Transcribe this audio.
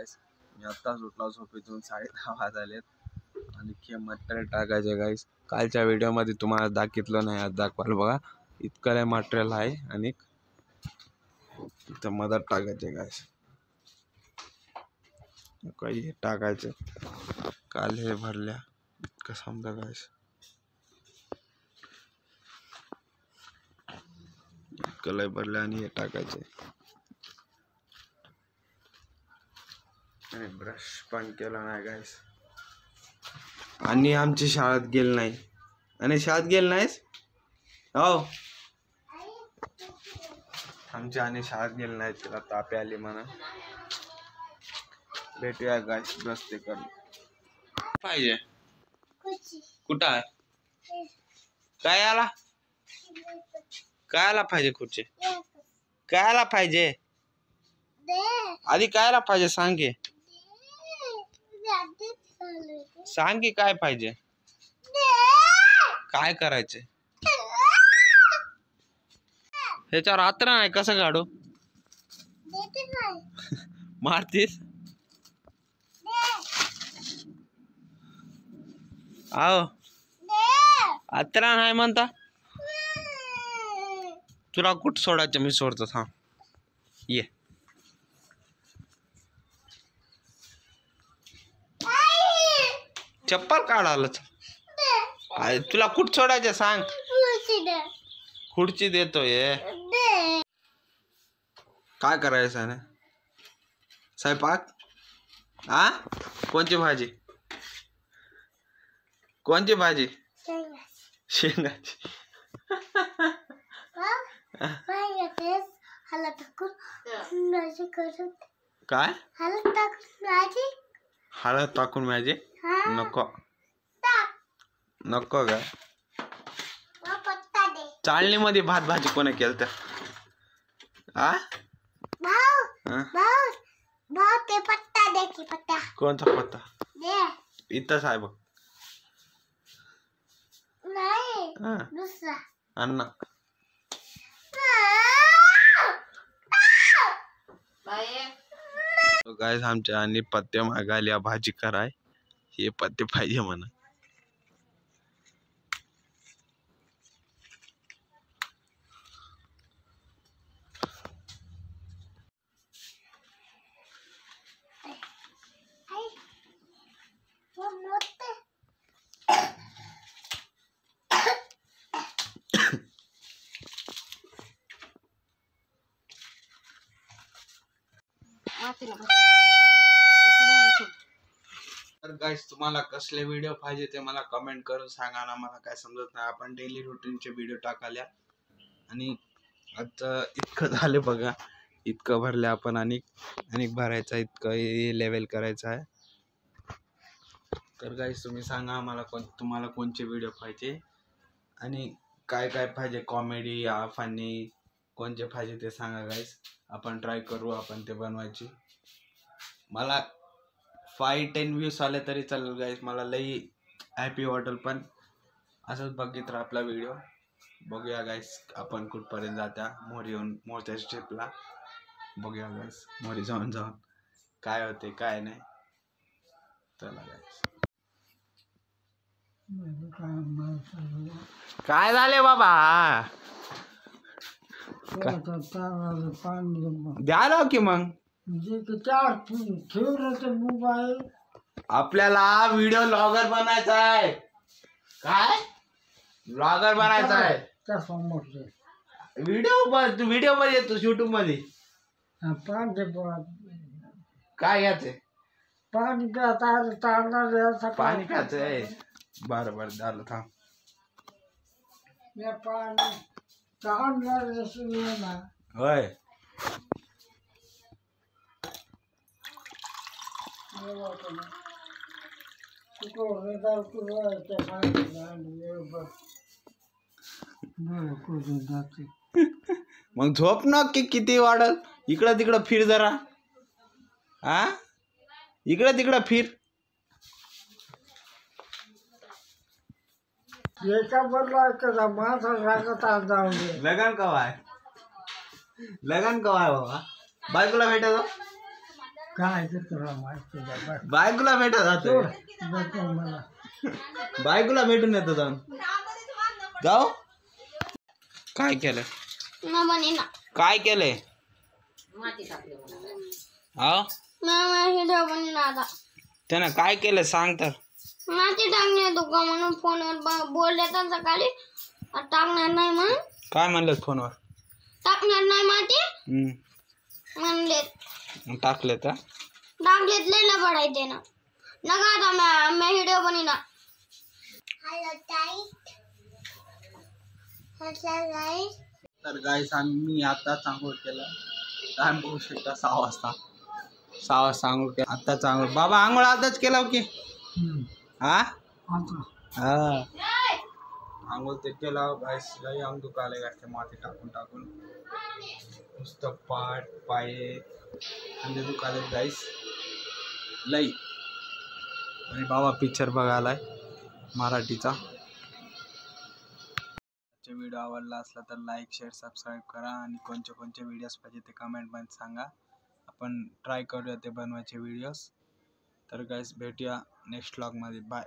गाईस. मी आत्ताच उठलो झोपेतून, 10:30 वाजलेत आणि मटेरियल टाकायचे गाईस. कालच्या व्हिडिओमध्ये तुम्हाला दाखवलं नाही, आज दाखवाल बघा. इतकं लय मटेरियल आहे आणि इथं मदत टाकायचे गाईस. काही हे टाकायचं, काल हे भरल्या इतकं समजा गाईस. कलर भरले आणि हे टाकायचे आणि ब्रश पण केला नाही गाईस. आणि आमची शाळेत गेल नाही. आणि शाळेत गेल नाहीस हो, आमची आणि शाळेत गेल नाही, तिला ताप आली म्हणा. भेटूया गाईस रस्ते कर पाहिजे. कुठं आहे? काय आला? काय आला पाहिजे? खुर्ची काय आला पाहिजे? आधी काय आला पाहिजे सांग की. सांग की काय पाहिजे, काय करायचे. ह्याच्यावर आत्रा नाही कसं काढू? मारतीस? आओ आत्रा नाही म्हणता. तुला कुठं सोडायचं मी सोडतो. हा ये. चप्पल काढालच. तुला कुठं सोडायचं सांग. खुर्ची देतो ये. काय करायचं ना स्वयंपाक? आ कोणची भाजी? कोणची भाजी? शेंगाची. काय हळद टाकून माझी? नको नको का? चाळणी मध्ये भात भाजी कोणी केलं तर? कोणता पत्ता? इथंच आहे बघ. अण्णा गाईस आमच्या आणि पत्ते मागायला भाजी कराय. हे पत्ते पाहिजे म्हणा. तर गाईस तुम्हाला कसले व्हिडिओ पाहिजे ते मला कमेंट करून सांगा ना. मला काय समजत नाही. आपण डेली रुटीनचे व्हिडिओ टाकाल्या आणि आता इतकं झाले बघा. इतकं भरले आपण आणि भरायचं, इतकं लेवल करायचं आहे. तर गाईस तुम्ही सांगा मला तुम्हाला कोणचे व्हिडिओ पाहिजे आणि काय काय पाहिजे. कॉमेडी या फनी कोणचे पाहिजे ते सांगा गाईस. आपण ट्राय करू आपण ते बनवायची. मला 5-10 व्ह्यूज आले तरी चालेल गाईस. मला लई हॅपी वाटेल. पण असंच बघित राहा आपला व्हिडिओ. बघूया गाईस आपण कुठपर्यंत जात्या. मोरी येऊन मोठ्या स्टेपला बघूया गाईस. मोरी जाऊन काय होते काय नाही. चला गाईस. काय झाले बाबा? द्या की मग. आपल्याला व्हिडिओ ब्लॉगर बनायचा आहे. काय ब्लॉगर बनायचा आहे? व्हिडिओ मध्ये येतो युट्यूब मध्ये. काय घ्यायचंय? पाणी प्यायचंय. बरं बरं झालं थांब. होय मग झोप ना की किती वाढल. इकडं तिकडं फिर जरा. इकडं तिकडं फिर. लगन कवा आहे? लगन कवा आहे बाबा? बायकोला भेटायचं काय ते तुला माहिती आहे? बायकोला भेटत जातो मला बायकोला भेटून येतो जाऊ काय केलंय काय केलंय हा त्यानं काय केलं सांग तर माती टाकणार तू का म्हणून फोनवर बोलले तर सकाळी टाकणार नाही म्हणून काय म्हणलं फोनवर टाकणार नाही माती म्हणले टाकले तर टाकलेत लय ना पडायचे ना नका आता मी व्हिडिओ बनिना तर गाईस आम्ही आताच आंघोळ केला टाइम बघू शकता 6 वाजता आंघोळ केला आताच आंघोळ बाबा आंघोळ आताच केला की हा हा आंघोळ ते केला गाईस लई अंग दुखायला गाठते माती टाकून टाकून नुसतं पाठ पाये अंडे दुखायला गाईस लई आणि बाबा पिक्चर बघायलाय मराठीचा व्हिडिओ आवडला असला तर लाईक शेअर सबस्क्राईब करा आणि कोणते व्हिडिओज पाहिजे ते कमेंट मध्ये सांगा आपण ट्राय करूया ते बनवायचे व्हिडिओज तर गाईस भेटूया नेक्स्ट व्लॉग मध्ये बाय